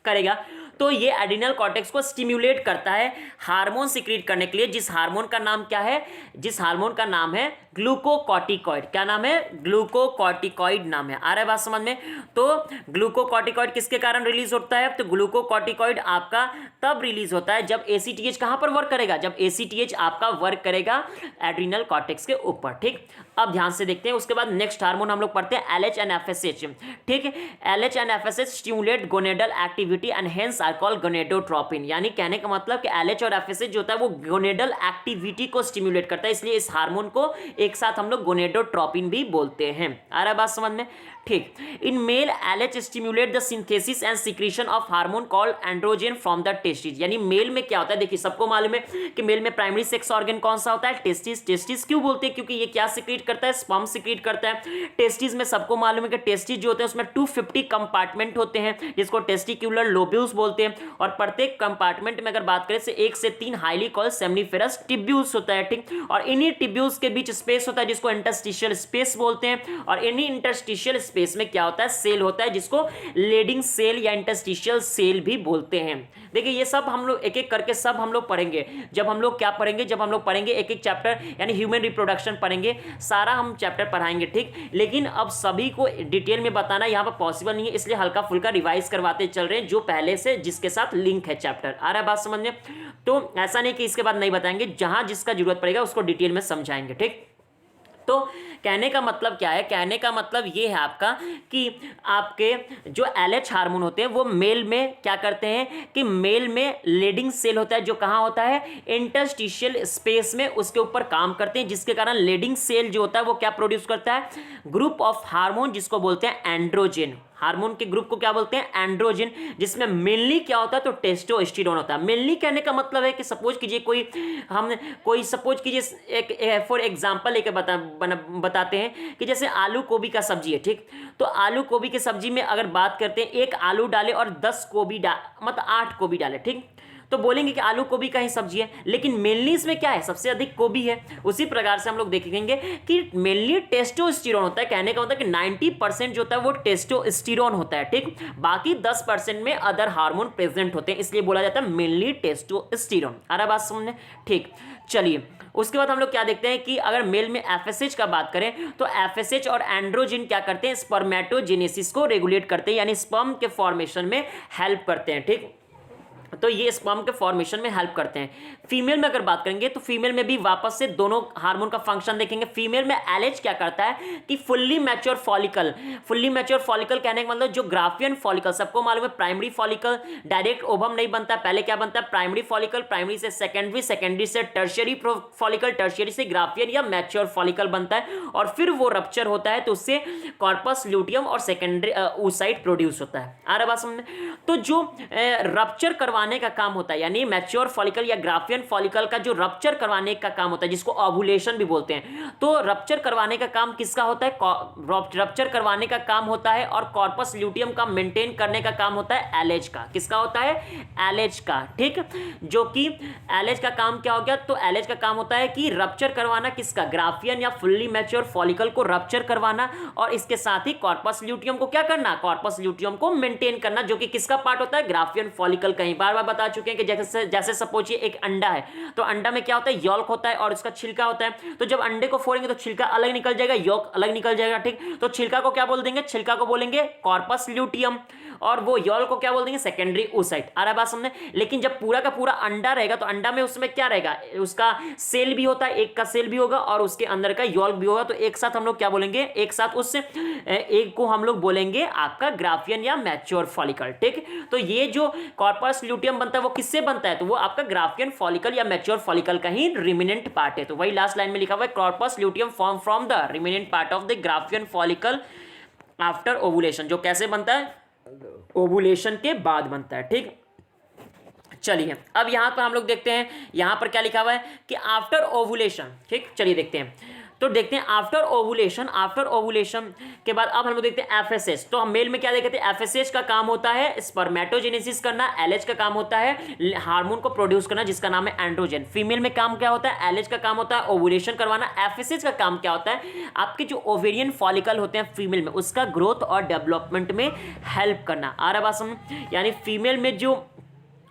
Speaker 1: करेगा तो ये एड्रिनल कॉर्टेक्स को स्टिम्युलेट करता है हार्मोन सिक्रीट करने के लिए, जिस हार्मोन का नाम क्या है, जिस हार्मोन का नाम है ग्लूकोकॉर्टिकॉइड। क्या नाम है, ग्लूकोकॉर्टिकॉइड नाम है। आ रहा है बात समझ में। तो ग्लूकोकॉर्टिकॉइड किसके कारण रिलीज होता है, तो ग्लूकोकॉर्टिकॉइड आपका तब रिलीज होता है जब एसीटीएच कहां पर वर्क करेगा, जब एसीटीएच आपका वर्क करेगा एड्रिनल कॉर्टेक्स के ऊपर। ठीक, अब ध्यान से देखते हैं। उसके बाद नेक्स्ट हार्मोन हम लोग पढ़ते हैं एलएच एंड एफएसएच। ठीक है, LH and FSH stimulate gonadal activity and hence are called gonadotropin, यानी कहने का मतलब कि एलएच और एफएसएच जो होता है वो गोनेडल एक्टिविटी को स्टिमुलेट करता है, इसलिए इस हार्मोन को एक साथ हम लोग गोनेडोट्रोपिन भी बोलते हैं। आ रहा है बात समझ में। ठीक, in male LH stimulate the synthesis and secretion of hormone called androgen from the testis, यानी मेल में क्या होता है, देखिए सबको मालूम है कि मेल में प्राइमरी सेक्स ऑर्गन कौन सा होता है, टेस्टिस। टेस्टिस क्यों बोलते हैं, क्योंकि ये क्या सिक्रीट करता है, स्पर्म सिक्रीट करता है। टेस्टिस में सबको मालूम है कि टेस्टिस जो होते हैं उसमें 250 कंपार्टमेंट होते हैं, जिसको टेस्टिक्यूलर लोब्यूल्स बोलते हैं, और प्रत्येक कंपार्टमेंट में अगर बात करें से 1 से 3 हाईली कॉल्ड सेमनीफेरस टिब्यूल्स होता है। ठीक, और इन्हीं टिब्यूल्स के बीच स्पेस होता है जिसको इंटरस्टिशियल स्पेस बोलते हैं, और इन्हीं इंटरस्टिशियल स्पेस में क्या होता है, सेल होता है जिसको लेडिंग सेल या इंटरस्टिशियल सेल भी बोलते हैं। देखिए ये सब हम लोग एक एक करके सब हम लोग पढ़ेंगे। जब हम लोग क्या पढ़ेंगे, जब हम लोग पढ़ेंगे एक एक चैप्टर, यानी ह्यूमन रिप्रोडक्शन पढ़ेंगे, सारा हम चैप्टर पढ़ाएंगे। ठीक, लेकिन अब सभी को डिटेल में बताना यहाँ पर पॉसिबल नहीं है, इसलिए हल्का फुल्का रिवाइज करवाते चल रहे हैं जो पहले से जिसके साथ लिंक है चैप्टर। आ रहा है बात समझ में। तो ऐसा नहीं कि इसके बाद नहीं बताएंगे, जहां जिसका जरूरत पड़ेगा उसको डिटेल में समझाएंगे। ठीक, तो कहने का मतलब क्या है, कहने का मतलब ये है आपका कि आपके जो एलएच हार्मोन होते हैं वो मेल में क्या करते हैं कि मेल में लेडिंग सेल होता है जो कहाँ होता है, इंटरस्टिशियल स्पेस में, उसके ऊपर काम करते हैं, जिसके कारण लेडिंग सेल जो होता है वो क्या प्रोड्यूस करता है, ग्रुप ऑफ हार्मोन जिसको बोलते हैं एंड्रोजन हार्मोन के ग्रुप को क्या बोलते हैं, एंड्रोजन, जिसमें मेनली क्या होता है, तो टेस्टोस्टेरोन होता है। मेनली कहने का मतलब है कि सपोज कीजिए कोई सपोज कीजिए एक फॉर एग्जांपल लेके बताते हैं कि जैसे आलू गोभी का सब्जी है, ठीक, तो आलू गोभी की सब्जी में अगर बात करते हैं, एक आलू डाले और 10 गोभी मतलब 8 गोभी डाले, ठीक, तो बोलेंगे कि आलू गोभी का ही सब्जी है, लेकिन मेनली इसमें क्या है, सबसे अधिक गोभी है। उसी प्रकार से हम लोग देखेंगे कि मेनली टेस्टोस्टेरोन होता है। कहने का मतलब कि 90% जो होता है वो टेस्टोस्टेरोन होता है, ठीक, बाकी 10% में अदर हार्मोन प्रेजेंट होते हैं, इसलिए बोला जाता है मेनली टेस्टोस्टेरोन। आ रहा बात समझने, ठीक। चलिए उसके बाद हम लोग क्या देखते हैं कि अगर मेल में एफएसएच का बात करें तो एफएसएच और एंड्रोजन क्या करते हैं, स्पर्मेटोजेनेसिस को रेगुलेट करते हैं, यानी स्पर्म के फॉर्मेशन में हेल्प करते हैं, ठीक, तो ये स्पर्म के फॉर्मेशन में हेल्प करते हैं। फीमेल में अगर बात करेंगे तो फीमेल में भी वापस से दोनों हार्मोन का फंक्शन देखेंगे। फीमेल में एलएच क्या करता है कि फुल्ली मैच्योर फॉलिकल कहने का मतलब जो ग्राफियन फॉलिकल, सबको मालूम है प्राइमरी फॉलिकल डायरेक्ट ओवम नहीं बनता, पहले क्या बनता है, प्राइमरी फॉलिकल, प्राइमरी से सेकेंडरी, सेकेंडरी से टर्शियरी फॉलिकल, टर्शियरी से ग्राफियन या मैच्योर फॉलिकल बनता है, और फिर वो रप्चर होता है तो उससे कॉर्पस ल्यूटियम और सेकेंडरी oocyte प्रोड्यूस होता है। आ रहा बात समझ में? तो जो रप्चर करवाने का काम होता है, यानी मैच्योर फॉलिकल या ग्राफियन फॉलिकल का जो रप्चर करवाने का काम होता है, जिसको ओवुलेशन भी बोलते हैं, तो रप्चर करवाने का काम किसका होता है, रप्चर करवाने का काम होता है, और कॉर्पस ल्यूटियम का मेंटेन करने का काम होता है एलएच का। किसका होता है, एलएच का, ठीक, जो कि एलएच का काम क्या हो गया, तो एलएच का काम होता है कि रप्चर करवाना किसका, ग्राफियन या फुल्ली मैच्योर फॉलिकल को रप्चर करवाना, और इसके साथ ही कॉर्पस ल्यूटियम को क्या करना, कॉर्पस ल्यूटियम को मेंटेन करना, जो कि किसका पार्ट होता है, ग्राफियन फॉलिकल। कहीं बार बता चुके हैं कि जैसे सपोज ये एक अंडा है, तो अंडा में क्या होता है, यॉल्क होता है और उसका छिलका होता है, तो जब अंडे को फोड़ेंगे तो छिलका अलग निकल जाएगा, यॉल्क अलग निकल जाएगा, ठीक, तो छिलका को क्या बोल देंगे, छिलका को बोलेंगे कॉर्पस ल्यूटियम, और वो यॉल्क को क्या बोल देंगे, सेकेंडरी oocyte। आ रहा बात समझने? लेकिन जब पूरा का पूरा अंडा रहेगा तो अंडा में उसमें क्या रहेगा, उसका सेल भी होता है, एक का सेल भी होगा और उसके अंदर का यॉल्क भी होगा, तो एक साथ हम लोग क्या बोलेंगे, एक साथ उस एक को हम लोग बोलेंगे आपका ग्राफियन या मैच्योर फॉलिकल, ठीक। तो ये जो कॉर्पस ल्यूटियम बनता है वो किससे बनता है, तो वो आपका ग्राफियन फॉलिकल या मैच्योर फॉलिकल का ही रिमिनेंट पार्ट है। तो वही लास्ट लाइन में लिखा हुआ है, corpus luteum form from the remnant part of the Graafian follicle after ovulation, जो कैसे बनता है, ओवुलेशन के बाद बनता है, ठीक। चलिए अब यहां पर हम लोग देखते हैं, यहां पर क्या लिखा हुआ है कि आफ्टर ओवुलेशन, ठीक, चलिए देखते हैं, तो देखते हैं आफ्टर ओवुलेशन के बाद अब हम लोग देखते हैं एफएसएच। तो हम मेल में क्या देखते हैं, एफएसएच का काम होता है स्पर्मेटोजेनेसिस करना, एलएच का काम होता है हार्मोन को प्रोड्यूस करना जिसका नाम है एंड्रोजन। फीमेल में काम क्या होता है, एलएच का काम होता है ओवुलेशन करवाना। एफएसएच का काम क्या होता है, आपके जो ओवेरियन फॉलिकल होते हैं फीमेल में, उसका ग्रोथ और डेवलपमेंट में हेल्प करना। आ रहा बात समझ, यानी फीमेल में जो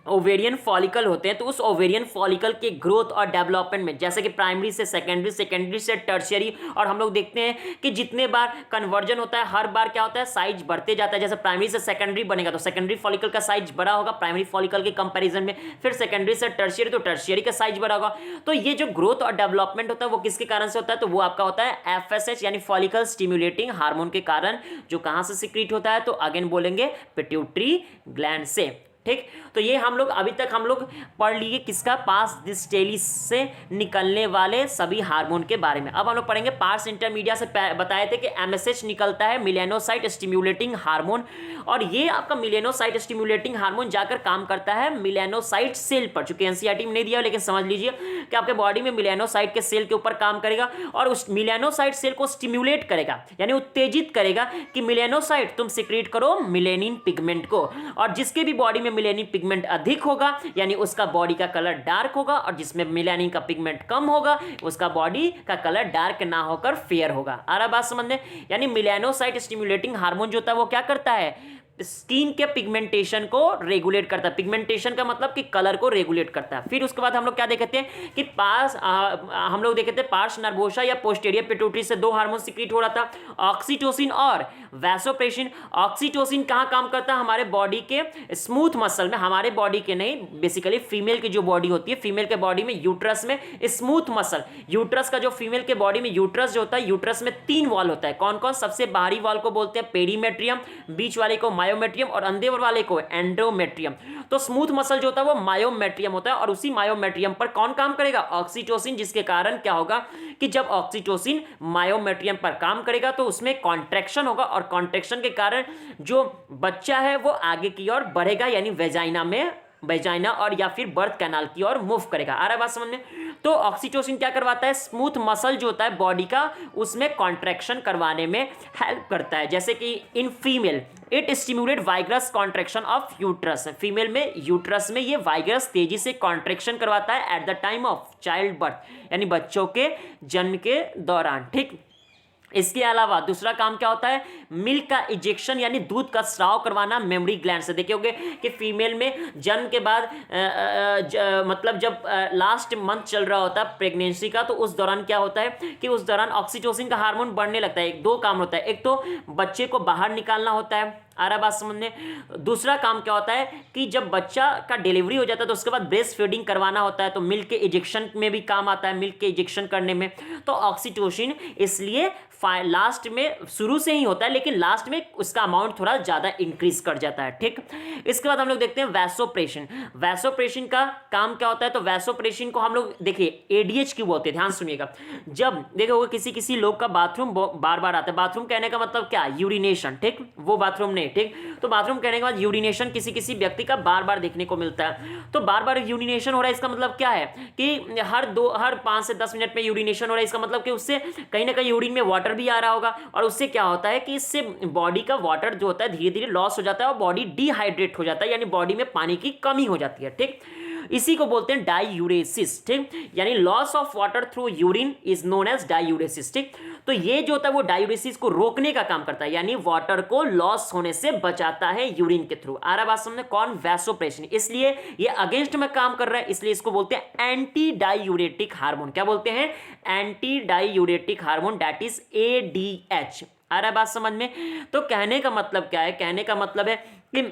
Speaker 1: ओवेरियन फॉलिकल होते हैं तो उस ओवेरियन फॉलिकल के ग्रोथ और डेवलपमेंट में, जैसे कि प्राइमरी से सेकेंडरी, सेकेंडरी से टर्शियरी, और हम लोग देखते हैं कि जितने बार कन्वर्जन होता है हर बार क्या होता है, साइज बढ़ते जाता है। जैसे प्राइमरी से सेकेंडरी बनेगा तो सेकेंडरी फॉलिकल का साइज बड़ा होगा प्राइमरी फॉलिकल के कंपैरिजन में, फिर सेकेंडरी से टर्शियरी तो टर्शियरी का साइज बड़ा होगा। तो ये जो ग्रोथ और डेवलपमेंट होता है वो किसके कारण से होता है, तो वो आपका होता है एफएसएच यानी फॉलिकल स्टिमुलेटिंग हार्मोन के कारण, जो कहां से सिक्रीट होता है, तो अगेन बोलेंगे पिट्यूटरी ग्लैंड से, ठीक। तो ये हम लोग अभी तक हम लोग पढ़ लिए किसका, पास डिस्टेलिस से निकलने वाले सभी हार्मोन के बारे में। अब हम लोग पढ़ेंगे पार्स इंटरमीडिया से बताए थे कि एमएसएच निकलता है मेलानोसाइट स्टिमुलेटिंग हार्मोन, और ये आपका मेलानोसाइट स्टिमुलेटिंग हार्मोन जाकर काम करता है मेलानोसाइट सेल पर। चूंकि एनसीईआरटी में नहीं दिया लेकिन समझ लीजिए कि आपके बॉडी में मेलानोसाइट के सेल के ऊपर काम करेगा और उस मेलानोसाइट सेल को स्टिमुलेट करेगा, यानी उत्तेजित करेगा कि मेलानोसाइट तुम सिक्रीट करो मेलेनिन पिगमेंट को, और जिसके भी बॉडी में मेलेनिन पिगमेंट अधिक होगा यानी उसका बॉडी का कलर डार्क होगा, और जिसमें मेलानिन का पिगमेंट कम होगा उसका बॉडी का कलर डार्क ना होकर फेयर होगा। आ रहा बात समझने, यानी मेलानोसाइट स्टिमुलेटिंग हार्मोन जो होता है वो क्या करता है, स्किन के पिगमेंटेशन को रेगुलेट करता है। पिगमेंटेशन का मतलब कि कलर को रेगुलेट करता है। फिर उसके बाद हम लोग क्या देखते हैं कि हम लोग देखते हैं पार्स नर्वोसा या पोस्टीरियर पिट्यूटरी से दो हार्मोन सिक्रीट हो रहा था, ऑक्सीटोसिन और वैसोप्रेसिन। ऑक्सीटोसिन कहाँ काम करता है, हमारे बॉडी के स्मूथ मसल में, हमारे बॉडी के नहीं, बेसिकली फीमेल की जो बॉडी होती है, फीमेल के बॉडी में यूट्रस में स्मूथ मसल, यूट्रस का जो फीमेल के बॉडी में यूट्रस जो होता है, यूट्रस में 3 वॉल होता है। कौन कौन, सबसे बाहरी वॉल को बोलते हैं पेरीमेट्रियम, बीच वाले को मायोमेट्रियम और अंधे वाले को एंडोमेट्रियम। तो स्मूथ मसल जो होता है वो मायोमेट्रियम होता है और उसी मायोमेट्रियम पर कौन काम करेगा, ऑक्सीटोसिन, जिसके कारण क्या होगा कि जब ऑक्सीटोसिन मायोमेट्रियम पर काम करेगा तो उसमें कॉन्ट्रैक्शन होगा और कॉन्ट्रैक्शन के कारण जो बच्चा है वो आगे की ओर बढ़ेगा, यानी वेजाइना और या फिर बर्थ कैनाल की ओर मूव करेगा। आ रहा है बात समझ में? तो ऑक्सीटोसिन क्या करवाता है, स्मूथ मसल जो होता है बॉडी का उसमें कॉन्ट्रैक्शन करवाने में हेल्प करता है। जैसे कि in female it stimulate vigorous contraction of uterus, female में यूट्रस में ये वाइग्रस तेजी से कॉन्ट्रैक्शन करवाता है at the time of child birth, यानी बच्चों के जन्म के दौरान। ठीक, इसके अलावा दूसरा काम क्या होता है, मिल्क का इजेक्शन यानी दूध का स्राव करवाना मेमोरी ग्लैंड से। देखिए होगे कि फीमेल में जन्म के बाद मतलब जब लास्ट मंथ चल रहा होता है प्रेगनेंसी का, तो उस दौरान क्या होता है कि उस दौरान ऑक्सीटोसिन का हार्मोन बढ़ने लगता है। दो काम होता है, एक तो बच्चे को बाहर निकालना होता है, आ रहा बात समझने। दूसरा काम क्या होता है कि जब बच्चा का डिलीवरी हो जाता है तो उसके बाद ब्रेस्ट फीडिंग करवाना होता है, तो मिल्क के इंजेक्शन में भी काम आता है, मिल्क के इंजेक्शन करने में। तो ऑक्सीटोसिन इसलिए लास्ट में शुरू से ही होता है लेकिन लास्ट में उसका अमाउंट थोड़ा ज्यादा इंक्रीज कर जाता है। ठीक, इसके बाद हम लोग देखते हैं वैसोप्रेशन। वैसोप्रेशन का काम क्या होता है, तो वैसोप्रेशन को हम लोग देखिए एडीएच क्यों बोलते हैं, ध्यान सुनिएगा। जब देखोगे किसी लोग का बाथरूम बार बार आता है, बाथरूम कहने का मतलब क्या, यूरिनेशन। ठीक, वो बाथरूम नहीं, ठीक, तो बाथरूम कहने के बाद यूरिनेशन किसी व्यक्ति का बार बार देखने को मिलता है। तो बार बार यूरिनेशन हो रहा है, इसका मतलब क्या है कि हर 5 से 10 मिनट में यूरिनेशन हो रहा है। इसका मतलब कि उससे कहीं ना कहीं यूरिन में वाटर भी आ रहा होगा और उससे क्या होता है कि इससे बॉडी का वाटर जो होता है धीरे धीरे लॉस हो जाता है और बॉडी डिहाइड्रेट हो जाता है, यानी बॉडी में पानी की कमी हो जाती है। ठीक, इसी को बोलते हैं डाईयूरेसिस। ठीक, यानी loss of water through urine is known as diuresis. ठीक, तो ये जो होता है वो डायूरेसिस को रोकने का काम करता है, यानी वाटर को लॉस होने से बचाता है यूरिन के थ्रू। आ रहा बात समझ में, कौन, वैसोप्रेशन। इसलिए ये अगेंस्ट में काम कर रहा है, इसलिए इसको बोलते हैं एंटी डायूरेटिक हार्मोन। क्या बोलते हैं, anti diuretic hormone, that is ADH. आ रहा बात समझ में। तो कहने का मतलब क्या है, कहने का मतलब है कि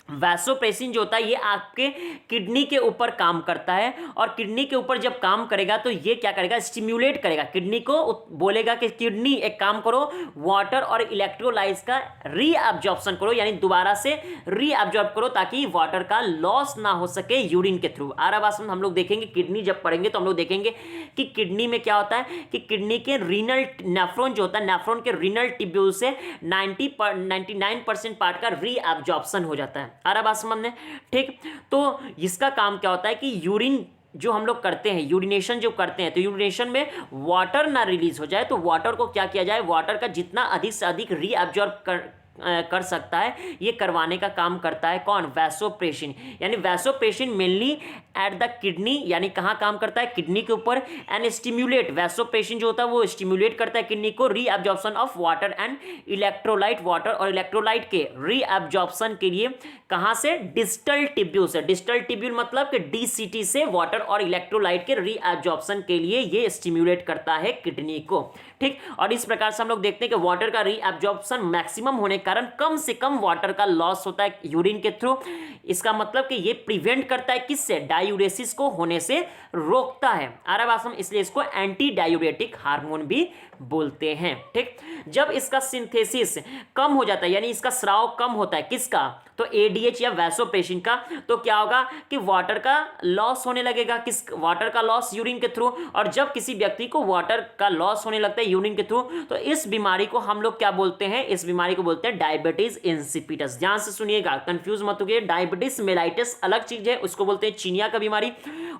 Speaker 1: वैसोप्रेसिन जो होता है ये आपके किडनी के ऊपर काम करता है और किडनी के ऊपर जब काम करेगा तो ये क्या करेगा, स्टिम्युलेट करेगा किडनी को, बोलेगा कि किडनी एक काम करो, वाटर और इलेक्ट्रोलाइट्स का रीअब्जॉर्प्शन करो, यानी दोबारा से रीअब्जॉर्ब करो ताकि वाटर का लॉस ना हो सके यूरिन के थ्रू। आ रहा बात हम लोग देखेंगे किडनी जब पढ़ेंगे तो हम लोग देखेंगे कि किडनी में क्या होता है कि किडनी के रीनल नेफ्रॉन जो होता है, नेफ्रॉन के रीनल ट्यूब्यूल से 99% पार्ट का रीअब्जॉर्प्शन हो जाता है। आ रहा बात समझ में। ठीक, तो इसका काम क्या होता है कि यूरिन जो हम लोग करते हैं, यूरिनेशन जो करते हैं, तो यूरिनेशन में वाटर ना रिलीज हो जाए तो वाटर को क्या किया जाए, वाटर का जितना अधिक से अधिक रीअब्जॉर्ब कर सकता है ये करवाने का काम करता है कौन, वैसोप्रेसिन। यानी vasopressin mainly at the kidney, यानी कहाँ काम करता है, किडनी के ऊपर, एंड स्टिम्युलेट, वैसोप्रेसिन जो होता है वो स्टिम्युलेट करता है किडनी को reabsorption of water and electrolyte, water और इलेक्ट्रोलाइट के रीअब्जॉर्प्शन के लिए कहाँ से, डिस्टल टिब्यूल से। डिस्टल टिब्यूल मतलब कि डीसीटी से वाटर और इलेक्ट्रोलाइट के रीअब्जॉर्प्शन के लिए ये स्टिम्युलेट करता है किडनी को। ठीक, और इस प्रकार से हम लोग देखते हैं कि वाटर का रीअब्जॉर्प्शन मैक्सिमम होने के कारण कम से कम वाटर का लॉस होता है यूरिन के थ्रू। इसका मतलब कि ये प्रिवेंट करता है किससे, डायूरेसिस को होने से रोकता है। आ रहा बात, इसलिए इसको एंटी डायूरेटिक हार्मोन भी बोलते हैं। ठीक, जब इसका सिंथेसिस कम हो जाता है यानी इसका स्राव कम होता है, किसका, तो एडीएच या वैसोप्रेसिन का, तो क्या होगा कि वाटर का लॉस होने लगेगा, किस, वाटर का लॉस यूरिन के थ्रू। और जब किसी व्यक्ति को वाटर का लॉस होने लगता है यूरिन के थ्रू तो इस बीमारी को हम लोग क्या बोलते हैं, इस बीमारी को बोलते हैं डायबिटीज इंसिपिटस। ध्यान से सुनिएगा, कंफ्यूज मत होइए, डायबिटीज मेलाइटिस अलग चीज है, उसको बोलते हैं चिनिया का बीमारी,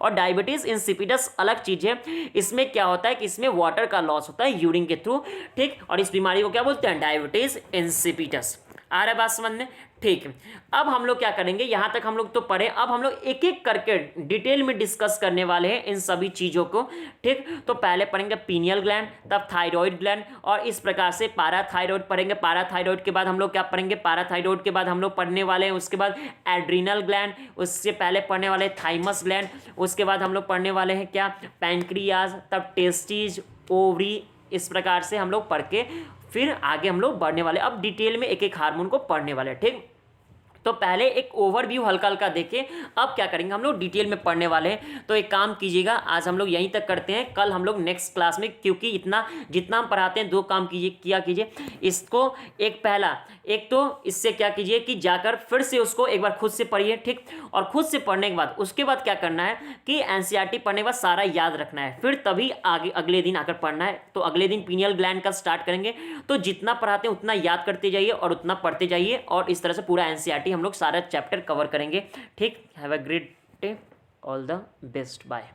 Speaker 1: और डायबिटीज इंसिपिटस अलग चीज है। इसमें क्या होता है कि इसमें वाटर का लॉस होता है यूरिन के थ्रू। ठीक, और इस बीमारी को क्या बोलते हैं, डायबिटीज इंसिपिटस। आ रहा है बात समझ में। ठीक, अब हम लोग क्या करेंगे, यहां तक हम लोग तो पढ़े, अब हम लोग एक एक करके डिटेल में डिस्कस करने वाले हैं इन सभी चीजों को। ठीक, तो पहले पढ़ेंगे पीनियल ग्लैंड, तब थायराइड ग्लैंड, और इस प्रकार से पैराथायराइड पढ़ेंगे। पैराथायराइड के बाद हम लोग क्या पढ़ेंगे, पैराथायराइड के बाद हम लोग पढ़ने वाले हैं उसके बाद एड्रिनल ग्लैंड, उससे पहले पढ़ने वाले थाइमस ग्लैंड, उसके बाद हम लोग पढ़ने वाले हैं क्या, पैंक्रियाज, तब टेस्टिज, ओवरी। इस प्रकार से हम लोग पढ़ के फिर आगे हम लोग बढ़ने वाले, अब डिटेल में एक एक हार्मोन को पढ़ने वाले। ठीक, तो पहले एक ओवरव्यू हल्का हल्का देखे, अब क्या करेंगे हम लोग डिटेल में पढ़ने वाले हैं। तो एक काम कीजिएगा, आज हम लोग यहीं तक करते हैं, कल हम लोग नेक्स्ट क्लास में, क्योंकि इतना जितना हम पढ़ाते हैं 2 काम किया कीजिए। इसको एक तो इससे क्या कीजिए कि जाकर फिर से उसको एक बार खुद से पढ़िए, ठीक। और खुद से पढ़ने के बाद उसके बाद क्या करना है कि एनसीईआरटी पढ़ने के बाद सारा याद रखना है, फिर तभी आगे अगले दिन आकर पढ़ना है। तो अगले दिन पीनियल ग्लैंड का स्टार्ट करेंगे। तो जितना पढ़ाते हैं उतना याद करते जाइए और उतना पढ़ते जाइए, और इस तरह से पूरा एनसीईआरटी हम लोग सारा चैप्टर कवर करेंगे, ठीक। Have a great day, all the best, bye.